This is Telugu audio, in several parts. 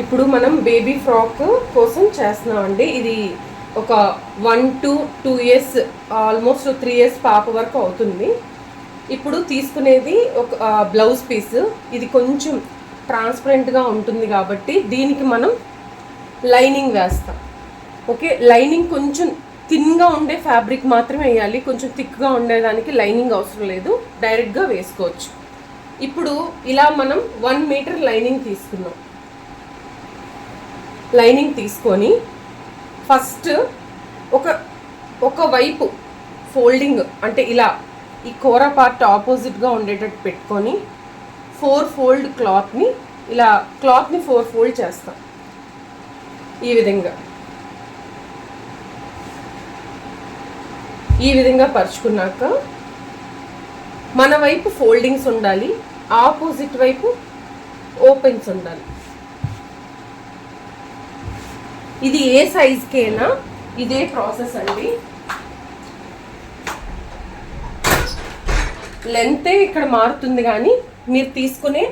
ఇప్పుడు మనం బేబీ ఫ్రాక్ కోసం చేస్తున్నామండి. ఇది ఒక 1 to 2 years, ఆల్మోస్ట్ 3 years పాప వరకు అవుతుంది. ఇప్పుడు తీసుకునేది ఒక బ్లౌజ్ పీస్. ఇది కొంచెం ట్రాన్స్పరెంట్గా ఉంటుంది కాబట్టి దీనికి మనం లైనింగ్ వేస్తాం. ఓకే, లైనింగ్ కొంచెం థిన్గా ఉండే ఫ్యాబ్రిక్ మాత్రమే వేయాలి. కొంచెం థిక్గా ఉండేదానికి లైనింగ్ అవసరం లేదు, డైరెక్ట్గా వేసుకోవచ్చు. ఇప్పుడు ఇలా మనం 1 మీటర్ లైనింగ్ తీసుకున్నాం. లైనింగ్ తీసుకొని ఫస్ట్ ఒక వైపు ఫోల్డింగ్ అంటే ఇలా ఈ కూర పార్ట్ ఆపోజిట్గా ఉండేటట్టు పెట్టుకొని 4 fold క్లాత్ని ఇలా 4 fold చేస్తాం. ఈ విధంగా పరుచుకున్నాక మన వైపు ఫోల్డింగ్స్ ఉండాలి, ఆపోజిట్ వైపు ఓపెన్స్ ఉండాలి. ఇది ఏ సైజ్కైనా ఇదే ప్రాసెస్ అండి. లెంతే ఇక్కడ మారుతుంది కానీ మీరు తీసుకునే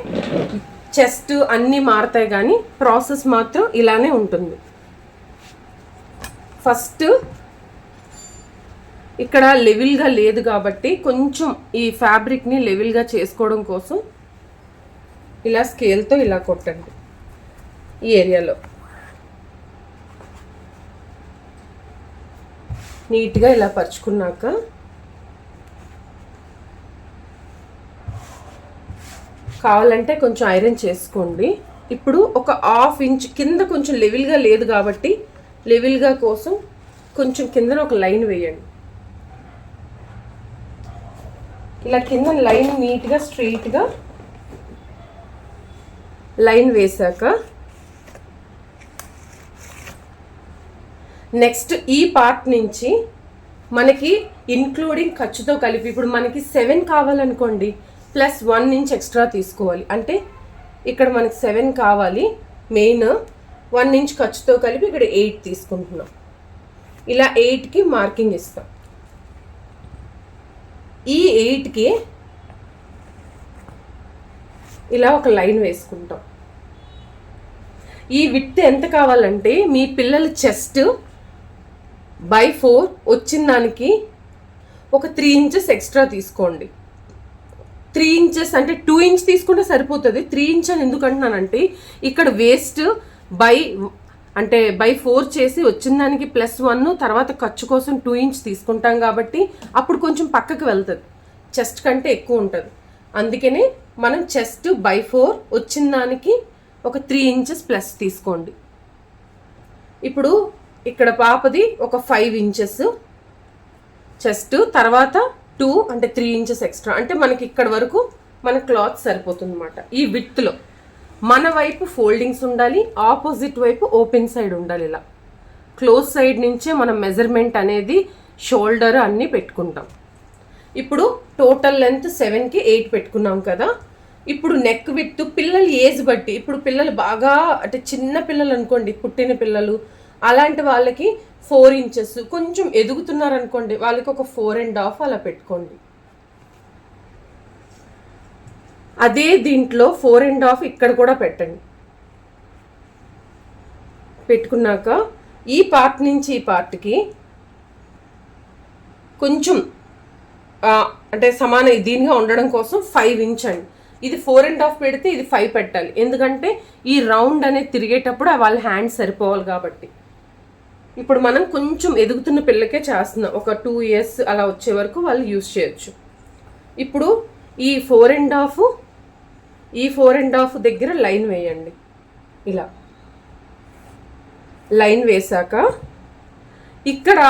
చెస్ట్ అన్నీ మారుతాయి, కానీ ప్రాసెస్ మాత్రం ఇలానే ఉంటుంది. ఫస్ట్ ఇక్కడ లెవెల్గా లేదు కాబట్టి కొంచెం ఈ ఫ్యాబ్రిక్ని లెవెల్గా చేసుకోవడం కోసం ఇలా స్కేల్తో ఇలా కొట్టండి. ఈ ఏరియాలో నీట్గా ఇలా పరుచుకున్నాక కావాలంటే కొంచెం ఐరన్ చేసుకోండి. ఇప్పుడు ఒక 1/2 inch కింద కొంచెం లెవెల్గా లేదు కాబట్టి లెవెల్గా కోసం కొంచెం కిందన ఒక లైన్ వేయండి. ఇలా కింద లైన్ నీట్గా స్ట్రెయిట్గా లైన్ వేసాక నెక్స్ట్ ఈ పార్ట్ నుంచి మనకి ఇంక్లూడింగ్ ఖర్చుతో కలిపి ఇప్పుడు మనకి 7 కావాలనుకోండి, ప్లస్ 1 inch ఎక్స్ట్రా తీసుకోవాలి. అంటే ఇక్కడ మనకి 7 కావాలి, మెయిన్ 1 inch ఖర్చుతో కలిపి ఇక్కడ 8 తీసుకుంటున్నాం. ఇలా 8కి మార్కింగ్ ఇస్తాం. ఈ 8కి ఇలా ఒక లైన్ వేసుకుంటాం. ఈ విడ్త్ ఎంత కావాలంటే మీ పిల్లల చెస్ట్ by 4 వచ్చిన దానికి ఒక 3 inches ఎక్స్ట్రా తీసుకోండి. 3 inches అంటే 2 inch తీసుకుంటే సరిపోతుంది. 3 inch అని ఎందుకు అంటున్నానంటే ఇక్కడ వేస్ట్ బై 4 చేసి వచ్చిన దానికి +1 తర్వాత ఖర్చు కోసం 2 inch తీసుకుంటాం కాబట్టి అప్పుడు కొంచెం పక్కకి వెళ్తుంది, చెస్ట్ కంటే ఎక్కువ ఉంటుంది. అందుకనే మనం చెస్ట్ by 4 వచ్చిన దానికి ఒక 3 inches ప్లస్ తీసుకోండి. ఇప్పుడు ఇక్కడ పాపది ఒక 5 inches చెస్ట్, తర్వాత 2 అంటే 3 inches ఎక్స్ట్రా, అంటే మనకి ఇక్కడ వరకు మన క్లాత్ సరిపోతుంది అన్నమాట. ఈ విడ్త్లో మన వైపు ఫోల్డింగ్స్ ఉండాలి, ఆపోజిట్ వైపు ఓపెన్ సైడ్ ఉండాలి. ఇలా క్లోజ్ సైడ్ నుంచే మనం మెజర్మెంట్ అనేది షోల్డర్ అన్నీ పెట్టుకుంటాం. ఇప్పుడు టోటల్ లెంత్ 7కి 8 పెట్టుకున్నాం కదా. ఇప్పుడు నెక్ విడ్త్ పిల్లల ఏజ్ బట్టి, ఇప్పుడు పిల్లలు బాగా అంటే చిన్న పిల్లలు అనుకోండి, పుట్టిన పిల్లలు అలాంటి వాళ్ళకి 4 inches, కొంచెం ఎదుగుతున్నారనుకోండి వాళ్ళకి ఒక 4.5 అలా పెట్టుకోండి. అదే దీంట్లో 4.5 ఇక్కడ కూడా పెట్టండి. పెట్టుకున్నాక ఈ పార్ట్ నుంచి ఈ పార్ట్కి కొంచెం అంటే సమాన దీనిగా ఉండడం కోసం 5 inch అండి. ఇది 4.5 పెడితే ఇది 5 పెట్టాలి, ఎందుకంటే ఈ రౌండ్ అనేది తిరిగేటప్పుడు వాళ్ళ హ్యాండ్ సరిపోవాలి కాబట్టి. ఇప్పుడు మనం కొంచెం ఎదుగుతున్న పిల్లకే చేస్తున్నాం, ఒక 2 years అలా వచ్చే వరకు వాళ్ళు యూజ్ చేయొచ్చు. ఇప్పుడు ఈ 4.5 దగ్గర లైన్ వేయండి. ఇలా లైన్ వేసాక ఇక్కడ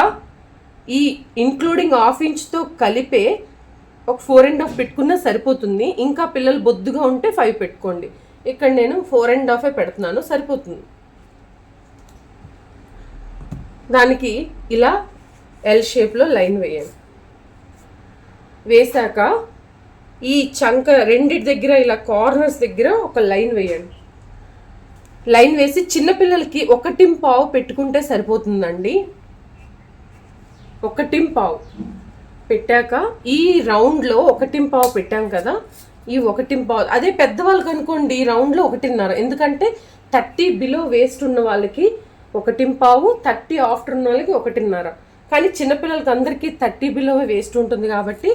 ఈ ఇంక్లూడింగ్ 1/2 inchతో కలిపే ఒక 4.5 పెట్టుకున్నా సరిపోతుంది. ఇంకా పిల్లలు బొద్దుగా ఉంటే 5 పెట్టుకోండి. ఇక్కడ నేను 4.5 పెడుతున్నాను, సరిపోతుంది. దానికి ఇలా ఎల్ షేప్లో లైన్ వేయండి. వేసాక ఈ చంక రెండిటి దగ్గర ఇలా కార్నర్స్ దగ్గర ఒక లైన్ వేయండి. లైన్ వేసి చిన్నపిల్లలకి 1.5 పెట్టుకుంటే సరిపోతుందండి. 1.5 పెట్టాక ఈ రౌండ్లో 1.5 పెట్టాం కదా, ఈ 1.5, అదే పెద్దవాళ్ళకి అనుకోండి రౌండ్లో 1.5, ఎందుకంటే 30 బిలో వేస్ట్ ఉన్న వాళ్ళకి 1.5, 30 ఆఫ్టర్ ఉన్న వాళ్ళకి 1.5. కానీ చిన్నపిల్లలకి అందరికీ 30 బిలో వేస్ట్ ఉంటుంది కాబట్టి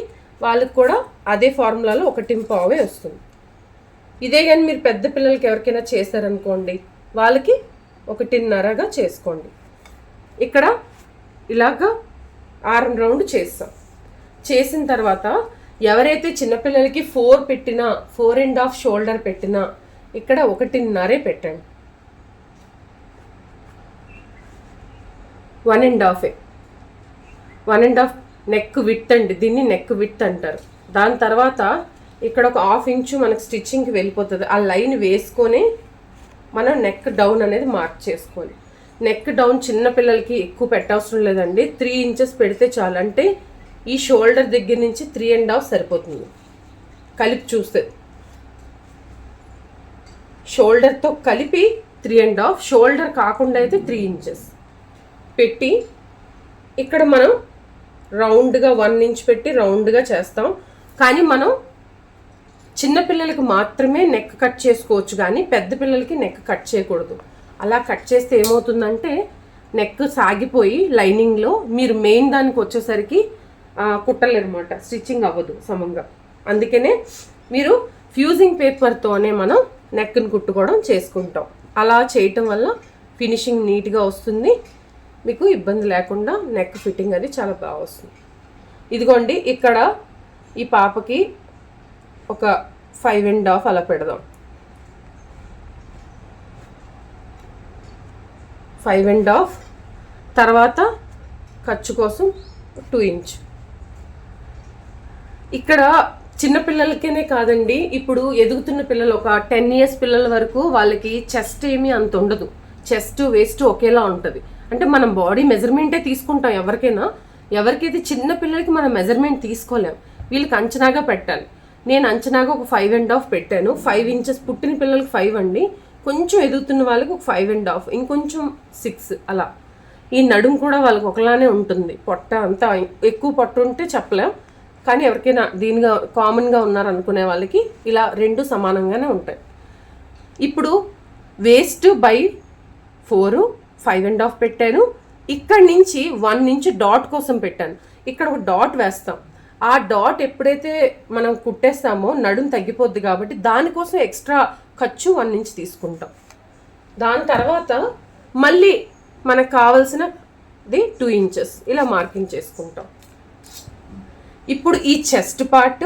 వాళ్ళకి కూడా అదే ఫార్ములాలో 1.5 వస్తుంది. ఇదే కానీ మీరు పెద్ద పిల్లలకి ఎవరికైనా చేశారనుకోండి వాళ్ళకి 1.5గా చేసుకోండి. ఇక్కడ ఇలాగా ఆర్మ్ రౌండ్ చేస్తాం. చేసిన తర్వాత ఎవరైతే చిన్నపిల్లలకి 4 పెట్టినా, 4.5 షోల్డర్ పెట్టినా ఇక్కడ 1.5 పెట్టండి. 1.5 నెక్ విడ్త్ అండి, దీన్ని నెక్ విడ్త్ అంటారు. దాని తర్వాత ఇక్కడ ఒక 1/2 ఇంచు మనకు స్టిచ్చింగ్కి వెళ్ళిపోతుంది. ఆ లైన్ వేసుకొని మనం నెక్ డౌన్ అనేది మార్క్ చేసుకోవాలి. నెక్ డౌన్ చిన్నపిల్లలకి ఎక్కువ పెట్టవసరం లేదండి, 3 ఇంచెస్ పెడితే చాలు. అంటే ఈ షోల్డర్ దగ్గర నుంచి 3.5 సరిపోతుంది. కలిపి చూస్తే షోల్డర్తో కలిపి 3.5, షోల్డర్ కాకుండా అయితే 3 ఇంచెస్ పెట్టి ఇక్కడ మనం రౌండ్గా 1 ఇంచ్ పెట్టి రౌండ్గా చేస్తాం. కానీ మనం చిన్నపిల్లలకి మాత్రమే నెక్ కట్ చేసుకోవచ్చు, కానీ పెద్ద పిల్లలకి నెక్ కట్ చేయకూడదు. అలా కట్ చేస్తే ఏమవుతుందంటే నెక్ సాగిపోయి లైనింగ్లో మీరు మెయిన్ దానికి వచ్చేసరికి కుట్టలేరు అనమాట, స్టిచ్చింగ్ అవ్వదు సమంగా. అందుకనే మీరు ఫ్యూజింగ్ పేపర్తోనే మనం నెక్ని కుట్టుకోవడం చేసుకుంటాం. అలా చేయటం వల్ల ఫినిషింగ్ నీట్గా వస్తుంది, మీకు ఇబ్బంది లేకుండా నెక్ ఫిట్టింగ్ అది చాలా బాగా వస్తుంది. ఇదిగోండి ఇక్కడ ఈ పాపకి ఒక 5.5 అలా పెడదాం. 5.5 తర్వాత ఖర్చు కోసం 2 ఇంచ్. ఇక్కడ చిన్నపిల్లలకేనే కాదండి, ఇప్పుడు ఎదుగుతున్న పిల్లలు ఒక 10 ఇయర్స్ పిల్లల వరకు వాళ్ళకి చెస్ట్ ఏమీ అంత ఉండదు, చెస్ట్ వేస్ట్ ఒకేలా ఉంటుంది. అంటే మనం బాడీ మెజర్మెంటే తీసుకుంటాం ఎవరికైనా. ఎవరికైతే చిన్న పిల్లలకి మనం మెజర్మెంట్ తీసుకోలేం, వీళ్ళకి అంచనాగా పెట్టాలి. నేను అంచనాగా ఒక 5.5 పెట్టాను. 5 ఇంచెస్ పుట్టిన పిల్లలకి 5 అండి, కొంచెం ఎదుగుతున్న వాళ్ళకి ఒక 5.5, ఇంకొంచెం 6 అలా. ఈ నడుము కూడా వాళ్ళకి ఒకలానే ఉంటుంది, పొట్ట అంతా ఎక్కువ పొట్ట ఉంటే చెప్పలేం, కానీ ఎవరికైనా దీనిగా కామన్గా ఉన్నారనుకునే వాళ్ళకి ఇలా 2 సమానంగానే ఉంటాయి. ఇప్పుడు వేస్ట్ బై 4 5.5 పెట్టాను. ఇక్కడ నుంచి 1 ఇంచ్ డాట్ కోసం పెట్టాను. ఇక్కడ ఒక డాట్ వేస్తాం. ఆ డాట్ ఎప్పుడైతే మనం కుట్టేస్తామో నడుము తగ్గిపోద్ది కాబట్టి దానికోసం ఎక్స్ట్రా ఖర్చు 1 ఇంచ్ తీసుకుంటాం. దాని తర్వాత మళ్ళీ మనకు కావాల్సినది 2 ఇంచెస్ ఇలా మార్కింగ్ చేసుకుంటాం. ఇప్పుడు ఈ చెస్ట్ పార్ట్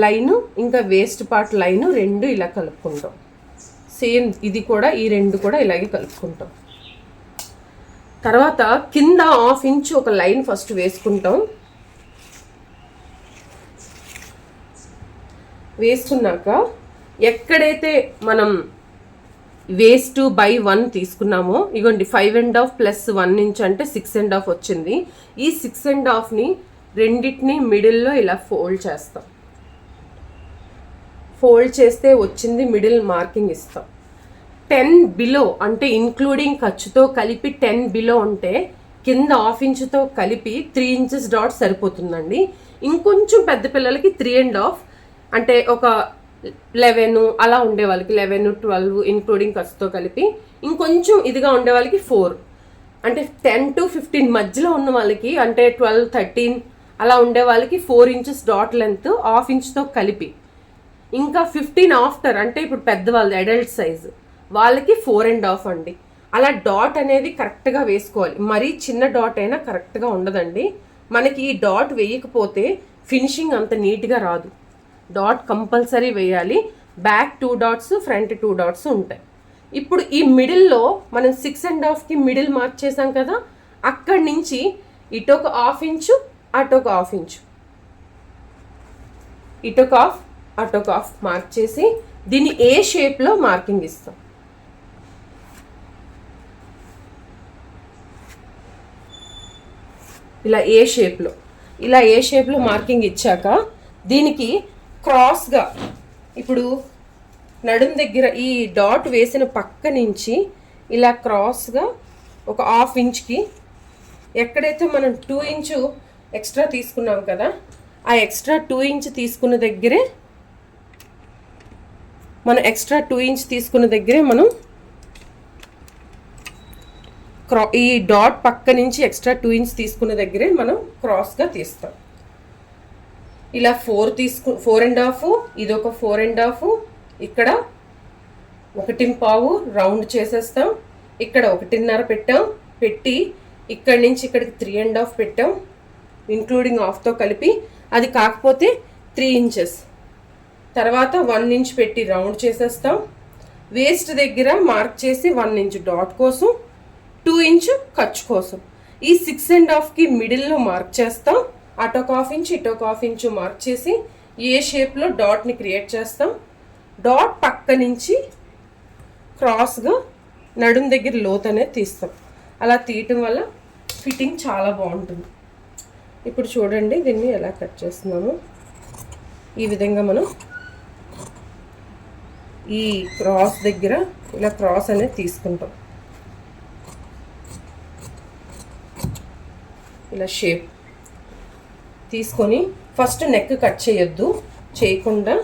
లైను ఇంకా వేస్ట్ పార్ట్ లైను 2 ఇలా కలుపుకుంటాం. సేమ్ ఇది కూడా, ఈ 2 కూడా ఇలాగే కలుపుకుంటాం. తర్వాత కింద 1/2 ఇంచ్ ఒక లైన్ ఫస్ట్ వేసుకుంటాం. వేసుకున్నాక ఎక్కడైతే మనం వేస్ట్ బై 1 తీసుకున్నామో ఇగోండి 5.5 ప్లస్ 1 ఇంచ్ అంటే 6.5 వచ్చింది. ఈ 6.5ని రెండింటిని మిడిల్లో ఇలా ఫోల్డ్ చేస్తాం. ఫోల్డ్ చేస్తే వచ్చింది మిడిల్ మార్కింగ్ ఇస్తాం. 10 బిలో అంటే ఇంక్లూడింగ్ ఖర్చుతో కలిపి 10 బిలో ఉంటే కింద 1/2 ఇంచుతో కలిపి 3 ఇంచెస్ డాట్ సరిపోతుందండి. ఇంకొంచెం పెద్ద పిల్లలకి 3.5 అంటే ఒక 11 అలా ఉండే వాళ్ళకి 11, 12 ఇంక్లూడింగ్ ఖర్చుతో కలిపి, ఇంకొంచెం ఇదిగా ఉండే వాళ్ళకి 4 అంటే 10 to 15 మధ్యలో ఉన్న వాళ్ళకి అంటే 12, 13 అలా ఉండే వాళ్ళకి 4 ఇంచెస్ డాట్ లెంత్ 1/2 ఇంచుతో కలిపి, ఇంకా 15 ఆఫ్టర్ అంటే ఇప్పుడు పెద్దవాళ్ళు అడల్ట్ సైజు వాళ్ళకి 4.5 అండి. అలా డాట్ అనేది కరెక్ట్గా వేసుకోవాలి. మరీ చిన్న డాట్ అయినా కరెక్ట్గా ఉండదండి. మనకి ఈ డాట్ వేయకపోతే ఫినిషింగ్ అంత నీట్గా రాదు. డాట్ కంపల్సరీ వేయాలి. బ్యాక్ 2 డాట్స్, ఫ్రంట్ 2 డాట్స్ ఉంటాయి. ఇప్పుడు ఈ మిడిల్లో మనం 6.5కి మిడిల్ మార్క్ చేసాం కదా, అక్కడి నుంచి ఇటొక 1/2 ఇంచు అటొక 1/2 ఇంచు, ఇటొక 1/2 అటొక 1/2 మార్క్ చేసి దీన్ని ఏ షేప్లో మార్కింగ్ ఇస్తాం. ఇలా ఏ షేప్లో మార్కింగ్ ఇచ్చాక దీనికి క్రాస్గా ఇప్పుడు నడుం దగ్గర ఈ డాట్ వేసిన పక్క నుంచి ఇలా క్రాస్గా ఒక 1/2 ఇంచ్కి ఎక్కడైతే మనం 2 ఇంచు ఎక్స్ట్రా తీసుకున్నాం కదా, ఆ ఎక్స్ట్రా 2 ఇంచ్ తీసుకున్న దగ్గరే మనం ఎక్స్ట్రా 2 ఇంచ్ తీసుకున్న దగ్గరే మనం ఈ డాట్ పక్క నుంచి ఎక్స్ట్రా 2 ఇంచ్ తీసుకున్న దగ్గరే మనం క్రాస్గా తీస్తాం. ఇలా 4.5, ఇదొక 4.5, ఇక్కడ 1.5 రౌండ్ చేసేస్తాం. ఇక్కడ 1.5 పెట్టాం, పెట్టి ఇక్కడి నుంచి ఇక్కడికి 3.5 పెట్టాం, ఇంక్లూడింగ్ హాఫ్తో కలిపి. అది కాకపోతే 3 ఇంచెస్. తర్వాత 1 ఇంచ్ పెట్టి రౌండ్ చేసేస్తాం. వేస్ట్ దగ్గర మార్క్ చేసి 1 ఇంచ్ డాట్ కోసం, 2 ఇంచ్ ఖర్చు కోసం. ఈ 6.5కి మిడిల్లో మార్క్ చేస్తాం. అటొక 1/2 ఇంచ్ ఇటొక 1/2 ఇంచ్ మార్క్ చేసి ఏ షేప్లో డాట్ని క్రియేట్ చేస్తాం. డాట్ పక్క నుంచి క్రాస్గా నడుం దగ్గర లోత్ అనేది తీస్తాం. అలా తీయటం వల్ల ఫిట్టింగ్ చాలా బాగుంటుంది. ఇప్పుడు చూడండి దీన్ని ఎలా కట్ చేస్తున్నాము. ఈ విధంగా మనం ఈ క్రాస్ దగ్గర ఇలా క్రాస్ అనేది తీసుకుంటాం. ఇలా షేప్ తీసుకొని ఫస్ట్ నెక్ కట్ చేయొద్దు, చేయకుండా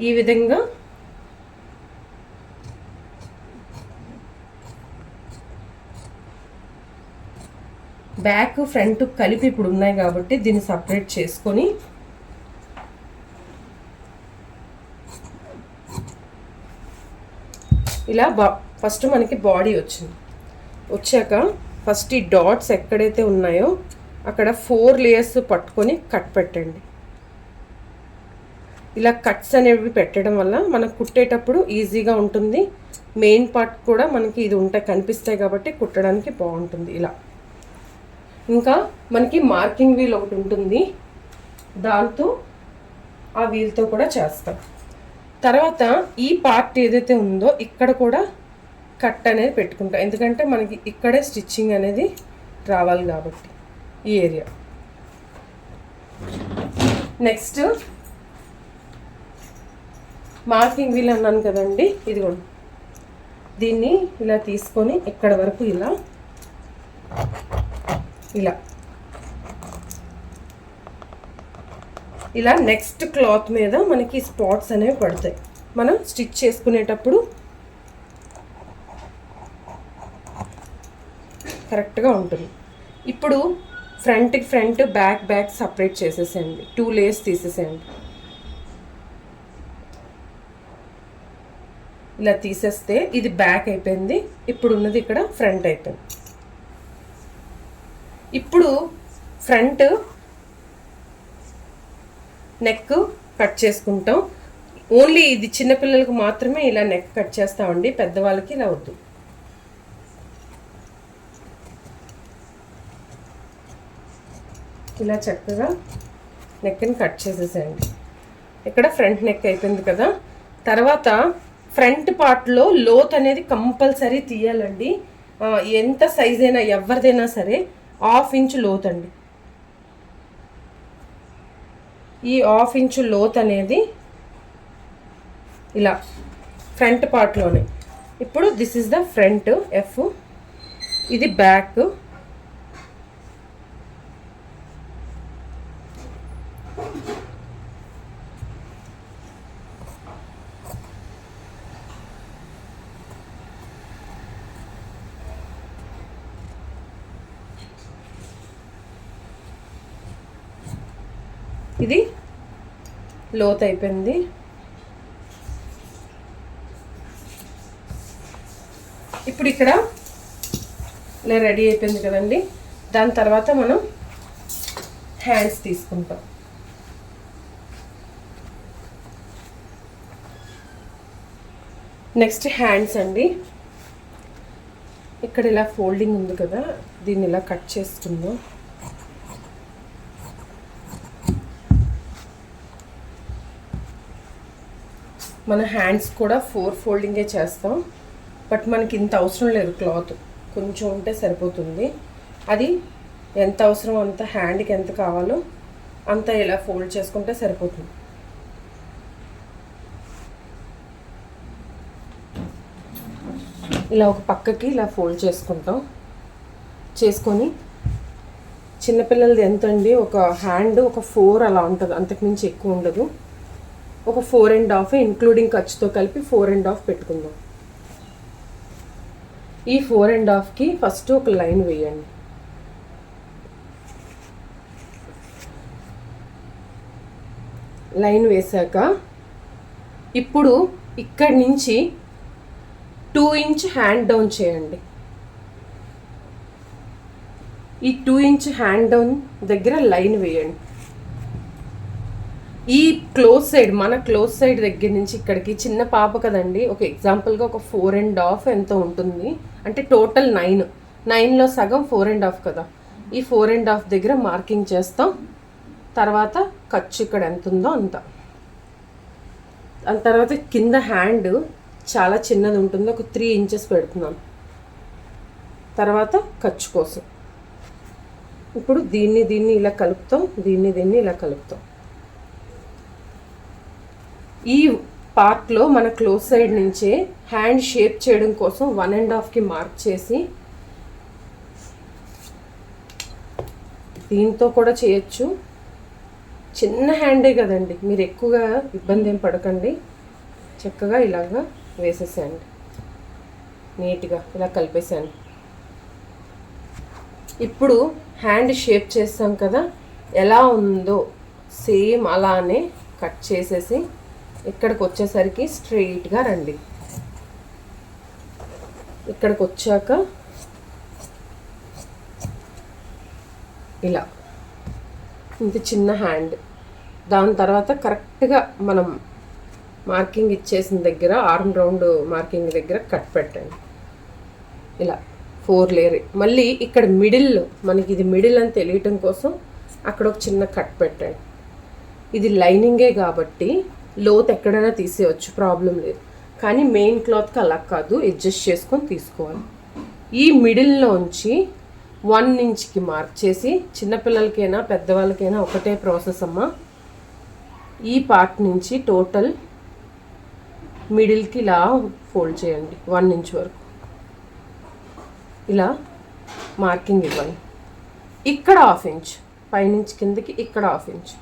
ఈ విధంగా బ్యాక్ ఫ్రంట్ కలిపి ఇప్పుడు ఉన్నాయి కాబట్టి దీన్ని సపరేట్ చేసుకొని ఇలా ఫస్ట్ మనకి బాడీ వచ్చాక ఫస్ట్ ఈ డాట్స్ ఎక్కడైతే ఉన్నాయో అక్కడ 4 లేయర్స్ పట్టుకొని కట్ పెట్టండి. ఇలా కట్స్ అనేవి పెట్టడం వల్ల మనం కుట్టేటప్పుడు ఈజీగా ఉంటుంది. మెయిన్ పార్ట్ కూడా మనకి ఇది కనిపిస్తాయి కాబట్టి కుట్టడానికి బాగుంటుంది. ఇలా ఇంకా మనకి మార్కింగ్ వీల్ ఒకటి ఉంటుంది, దాంతో ఆ వీల్తో కూడా చేస్తాం. తర్వాత ఈ పార్ట్ ఏదైతే ఉందో ఇక్కడ కూడా కట్ అనేది పెట్టుకుంటాం, ఎందుకంటే మనకి ఇక్కడే స్టిచ్చింగ్ అనేది రావాలి కాబట్టి ఈ ఏరియా. నెక్స్ట్ మార్కింగ్ వీల్ అన్నాను కదండి, ఇదిగోండి. దీన్ని ఇలా తీసుకొని ఇక్కడ వరకు ఇలా నెక్స్ట్ క్లాత్ మీద మనకి స్పాట్స్ అనేవి పడతాయి. మనం స్టిచ్ చేసుకునేటప్పుడు కరెక్ట్గా ఉంటుంది. ఇప్పుడు ఫ్రంట్కి ఫ్రంట్, బ్యాక్ సపరేట్ చేసేసేయండి. 2 లేయర్స్ తీసేసేయండి. ఇలా తీసేస్తే ఇది బ్యాక్ అయిపోయింది. ఇప్పుడు ఉన్నది ఇక్కడ ఫ్రంట్ అయిపోయింది. ఇప్పుడు ఫ్రంట్ నెక్ కట్ చేసుకుంటాం. ఓన్లీ ఇది చిన్నపిల్లలకు మాత్రమే ఇలా నెక్ కట్ చేస్తామండి, పెద్దవాళ్ళకి ఇలా వద్దు. ఇలా చక్కగా నెక్ని కట్ చేసేసేయండి. ఇక్కడ ఫ్రంట్ నెక్ అయిపోయింది కదా. తర్వాత ఫ్రంట్ పార్ట్లో లోత్ అనేది కంపల్సరీ తీయాలండి. ఎంత సైజ్ అయినా ఎవరిదైనా సరే 1/2 ఇంచ్ లోత్ అండి. ఈ 1/2 ఇంచ్ లోత్ అనేది ఇలా ఫ్రంట్ పార్ట్లోనే. ఇప్పుడు this is the front F, ఇది బ్యాక్. ఇది లోత్ అయిపోయింది. ఇప్పుడు ఇక్కడ ఇలా రెడీ అయిపోయింది కదండి. దాని తర్వాత మనం హ్యాండ్స్ తీసుకుంటాం. నెక్స్ట్ హ్యాండ్స్ అండి. ఇక్కడ ఇలా ఫోల్డింగ్ ఉంది కదా, దీన్ని ఇలా కట్ చేసుకుందాం. మన హ్యాండ్స్ కూడా 4 ఫోల్డింగే చేస్తాం, బట్ మనకి ఇంత అవసరం లేదు. క్లాత్ కొంచెం ఉంటే సరిపోతుంది. అది ఎంత అవసరం అంత, హ్యాండ్కి ఎంత కావాలో అంత ఇలా ఫోల్డ్ చేసుకుంటే సరిపోతుంది. ఇలా ఒక పక్కకి ఇలా ఫోల్డ్ చేసుకుంటాం. చేసుకొని చిన్నపిల్లలది ఎంత అండి, ఒక హ్యాండ్ ఒక 4 అలా ఉంటుంది, అంతకుమించి ఎక్కువ ఉండదు. ఒక 4.5 ఇంక్లూడింగ్ ఖర్చుతో కలిపి 4.5 పెట్టుకుందాం. ఈ 4.5కి ఫస్ట్ ఒక లైన్ వేయండి. లైన్ వేసాక ఇప్పుడు ఇక్కడి నుంచి 2 ఇంచ్ హ్యాండ్ డౌన్ చేయండి. ఈ 2 ఇంచ్ హ్యాండ్ డౌన్ దగ్గర లైన్ వేయండి. ఈ క్లోజ్ సైడ్, మన క్లోజ్ సైడ్ దగ్గర నుంచి ఇక్కడికి చిన్న పాప కదండి, ఒక ఎగ్జాంపుల్గా ఒక 4.5 ఎంత ఉంటుంది అంటే టోటల్ 9లో సగం 4.5 కదా. ఈ 4.5 దగ్గర మార్కింగ్ చేస్తాం. తర్వాత ఖర్చు ఇక్కడ ఎంత ఉందో అంత. దాని తర్వాత కింద హ్యాండ్ చాలా చిన్నది ఉంటుంది, ఒక 3 ఇంచెస్ పెడుతున్నాం. తర్వాత ఖర్చు కోసం ఇప్పుడు దీన్ని ఇలా కలుపుతాం, దీన్ని ఇలా కలుపుతాం. ఈ పార్ట్లో మన క్లోజ్ సైడ్ నుంచే హ్యాండ్ షేప్ చేయడం కోసం 1.5కి మార్క్ చేసి, దీంతో కూడా చేయొచ్చు. చిన్న హ్యాండే కదండి, మీరు ఎక్కువగా ఇబ్బంది ఏం పడకండి. చక్కగా ఇలాగా వేసేసేయండి, నీట్గా ఇలా కలిపేసాను. ఇప్పుడు హ్యాండ్ షేప్ చేస్తాం కదా, ఎలా ఉందో సేమ్ అలానే కట్ చేసేసి ఇక్కడికి వచ్చేసరికి స్ట్రెయిట్గా రండి. ఇక్కడికి వచ్చాక ఇలా ఇంత చిన్న హ్యాండ్, దాని తర్వాత కరెక్ట్గా మనం మార్కింగ్ ఇచ్చేసిన దగ్గర ఆర్మ్ రౌండ్ మార్కింగ్ దగ్గర కట్ పెట్టండి. ఇలా 4 లేయర్. మళ్ళీ ఇక్కడ మిడిల్, మనకి ఇది మిడిల్ అని తెలియటం కోసం అక్కడ ఒక చిన్న కట్ పెట్టండి. ఇది లైనింగే కాబట్టి లోత్ ఎక్కడైనా తీసేయచ్చు, ప్రాబ్లం లేదు. కానీ మెయిన్ క్లాత్కి అలా కాదు, అడ్జస్ట్ చేసుకొని తీసుకోవాలి. ఈ మిడిల్లోంచి 1 ఇంచ్కి మార్క్ చేసి, చిన్నపిల్లలకైనా పెద్దవాళ్ళకైనా ఒకటే ప్రాసెస్ అమ్మా. ఈ పార్ట్ నుంచి టోటల్ మిడిల్కి ఇలా ఫోల్డ్ చేయండి 1 ఇంచ్ వరకు. ఇలా మార్కింగ్ ఇవ్వండి. ఇక్కడ 1/2 ఇంచ్, పైనుంచి కిందకి ఇక్కడ 1/2 ఇంచ్.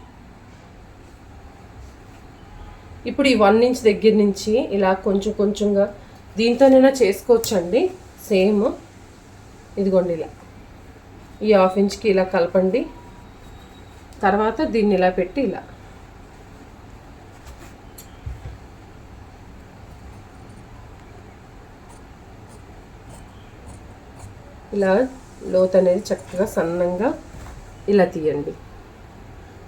ఇప్పుడు ఈ 1 ఇంచ్ దగ్గర నుంచి ఇలా కొంచెంగా దీంతోనైనా చేసుకోవచ్చండి సేమ్. ఇదిగోండి ఇలా ఈ 1/2 ఇంచ్కి ఇలా కలపండి. తర్వాత దీన్ని ఇలా పెట్టి ఇలా లోత్ అనేది చక్కగా సన్నంగా ఇలా తీయండి.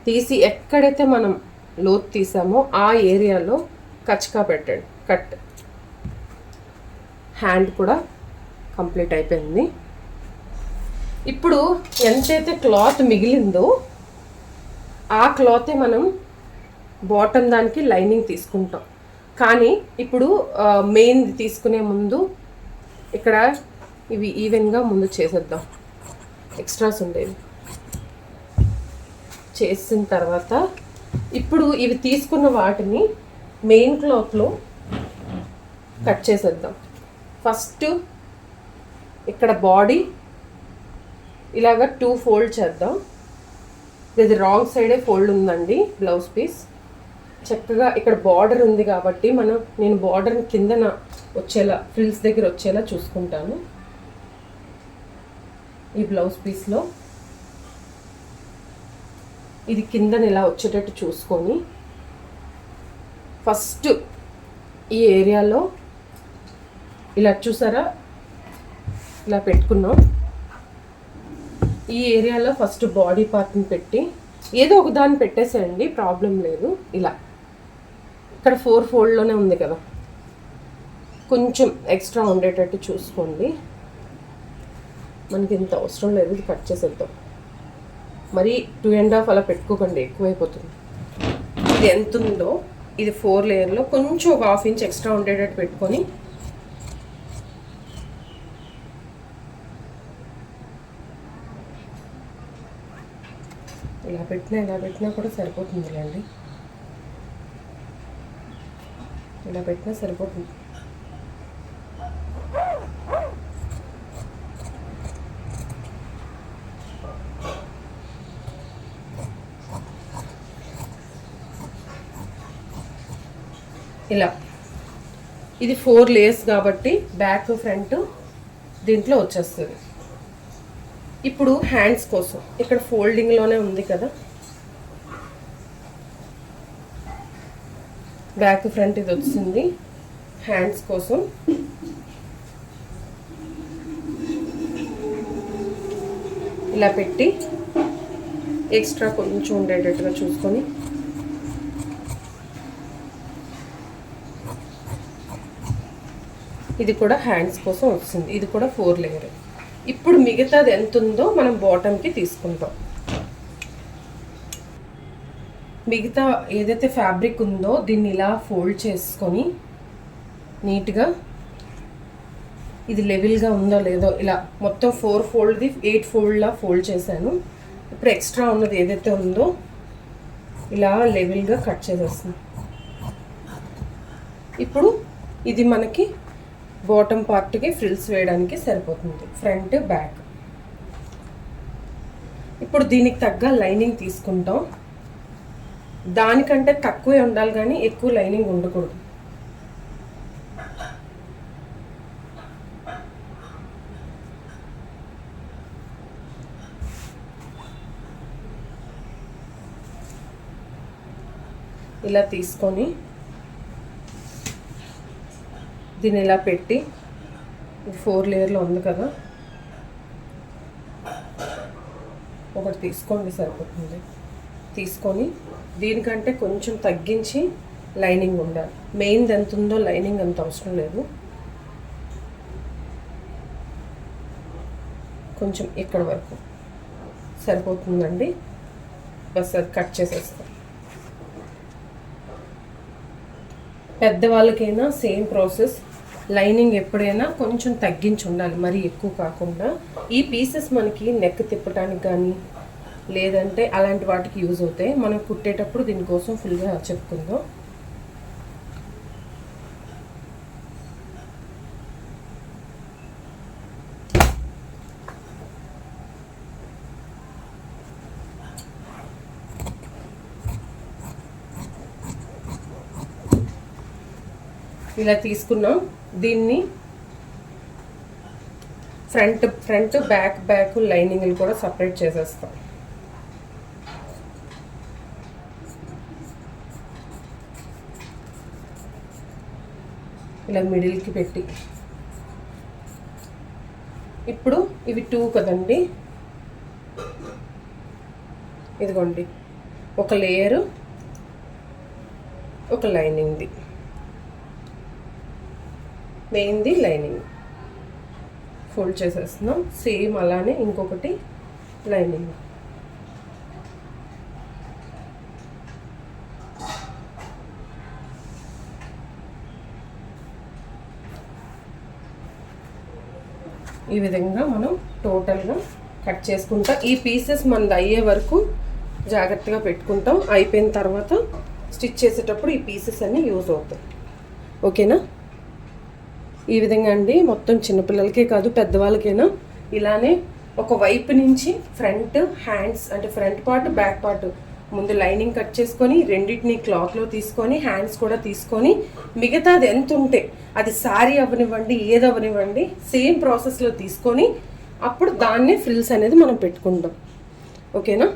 తీసి ఎక్కడైతే మనం లోత్ తీసామో ఆ ఏరియాలో కచ్కా పెట్టండి. కట్. హ్యాండ్ కూడా కంప్లీట్ అయిపోయింది. ఇప్పుడు ఎంతైతే క్లాత్ మిగిలిందో ఆ క్లాతే మనం బాటమ్ దానికి లైనింగ్ తీసుకుంటాం. కానీ ఇప్పుడు మెయిన్ తీసుకునే ముందు ఇక్కడ ఇవి ఈవెన్గా ముందు చేసేద్దాం. ఎక్స్ట్రాస్ ఉండేవి చేసిన తర్వాత ఇప్పుడు ఇవి తీసుకున్న వాటిని మెయిన్ క్లాత్లో కట్ చేసేద్దాం. ఫస్ట్ ఇక్కడ బాడీ ఇలాగ 2 ఫోల్డ్ చేద్దాం. ఇది రాంగ్ సైడే ఫోల్డ్ ఉందండి బ్లౌజ్ పీస్. చక్కగా ఇక్కడ బార్డర్ ఉంది కాబట్టి నేను బార్డర్ని కిందన వచ్చేలా, ఫ్రిల్స్ దగ్గర వచ్చేలా చూసుకుంటాను. ఈ బ్లౌజ్ పీస్లో ఇది కిందన ఇలా వచ్చేటట్టు చూసుకొని ఫస్ట్ ఈ ఏరియాలో ఇలా చూసారా, ఇలా పెట్టుకున్నాం. ఈ ఏరియాలో ఫస్ట్ బాడీ పార్ట్ని పెట్టి ఏదో ఒక దాన్ని పెట్టేసేయండి, ప్రాబ్లం లేదు. ఇలా ఇక్కడ 4 ఫోల్డ్లోనే ఉంది కదా, కొంచెం ఎక్స్ట్రా ఉండేటట్టు చూసుకోండి. మనకి ఇంత అవసరం లేదు, ఇది కట్ చేసేద్దాం. మరి 2.5 అలా పెట్టుకోకండి, ఎక్కువైపోతుంది. ఇది ఎంత ఉందో ఇది 4 లేయర్లో కొంచెం ఒక 1/2 ఇంచ్ ఎక్స్ట్రా ఉండేటట్టు పెట్టుకొని ఇలా పెట్టినా కూడా సరిపోతుంది అండి. ఇలా పెట్టినా సరిపోతుంది. ఇలా ఇది 4 లేయర్స్ కాబట్టి బ్యాక్ ఫ్రంట్ దీంట్లో వచ్చేస్తుంది. ఇప్పుడు హ్యాండ్స్ కోసం ఇక్కడ ఫోల్డింగ్లోనే ఉంది కదా, బ్యాక్ ఫ్రంట్ ఇది వచ్చింది. హ్యాండ్స్ కోసం ఇలా పెట్టి ఎక్స్ట్రా కొంచెం ఉండేటట్టుగా చూసుకొని ఇది కూడా హ్యాండ్స్ కోసం వచ్చింది. ఇది కూడా 4 లేయర్. ఇప్పుడు మిగతాది ఎంత ఉందో మనం బాటమ్కి తీసుకుంటాం. మిగతా ఏదైతే ఫ్యాబ్రిక్ ఉందో దీన్ని ఇలా ఫోల్డ్ చేసుకొని నీట్గా ఇది లెవెల్గా ఉందో లేదో ఇలా మొత్తం 4 ఫోల్డ్ది 8 ఫోల్డ్లా ఫోల్డ్ చేశాను. ఇప్పుడు ఎక్స్ట్రా ఉన్నది ఏదైతే ఉందో ఇలా లెవెల్గా కట్ చేసేస్తాను. ఇప్పుడు ఇది మనకి బాటమ్ పార్ట్కి ఫ్రిల్స్ వేయడానికి సరిపోతుంది, ఫ్రంట్ బ్యాక్. ఇప్పుడు దీనికి తగ్గ లైనింగ్ తీసుకుంటాం. దానికంటే తక్కువే ఉండాలి కానీ ఎక్కువ లైనింగ్ ఉండకూడదు. ఇలా తీసుకొని దీన్ని ఇలా పెట్టి 4 లేయర్లో ఉంది కదా, ఒకటి తీసుకోండి సరిపోతుంది. తీసుకొని దీనికంటే కొంచెం తగ్గించి లైనింగ్ ఉండాలి. మెయిన్ది ఎంత ఉందో లైనింగ్ అంత అవసరం లేదు. కొంచెం ఇక్కడ వరకు సరిపోతుందండి. బస్ అది కట్ చేసేస్తాం. పెద్దవాళ్ళకైనా సేమ్ ప్రాసెస్. లైనింగ్ ఎప్పుడైనా కొంచెం తగ్గించి ఉండాలి, మరీ ఎక్కువ కాకుండా. ఈ పీసెస్ మనకి నెక్ తిప్పడానికి కానీ లేదంటే అలాంటి వాటికి యూజ్ అవుతాయి. మనం కుట్టేటప్పుడు దీనికోసం ఫుల్గా చెప్పుకుందాం. ఇలా తీసుకున్నాం. దీన్ని ఫ్రంట్ బ్యాక్ లైనింగ్లు కూడా సపరేట్ చేసేస్తాం. ఇలా మిడిల్కి పెట్టి ఇప్పుడు ఇవి 2 కదండి, ఇదిగోండి ఒక లేయరు ఒక లైనింగ్ది, మెయిన్ది లైనింగ్ ఫోల్డ్ చేసేస్తున్నాం. సేమ్ అలానే ఇంకొకటి లైనింగ్. ఈ విధంగా మనం టోటల్గా కట్ చేసుకుంటాం. ఈ పీసెస్ మనది అయ్యే వరకు జాగ్రత్తగా పెట్టుకుంటాం. అయిపోయిన తర్వాత స్టిచ్ చేసేటప్పుడు ఈ పీసెస్ అన్నీ యూజ్ అవుతాయి. ఓకేనా? ఈ విధంగా అండి మొత్తం చిన్నపిల్లలకే కాదు పెద్దవాళ్ళకైనా ఇలానే ఒక వైపు నుంచి ఫ్రంట్ హ్యాండ్స్ అంటే ఫ్రంట్ పార్ట్ బ్యాక్ పార్ట్ ముందు లైనింగ్ కట్ చేసుకొని రెండింటిని క్లాత్లో తీసుకొని హ్యాండ్స్ కూడా తీసుకొని మిగతాది ఎంత ఉంటే అది సారీ అవ్వనివ్వండి ఏది అవ్వనివ్వండి సేమ్ ప్రాసెస్లో తీసుకొని అప్పుడు దాన్నే ఫ్రిల్స్ అనేది మనం పెట్టుకుంటాం. ఓకేనా?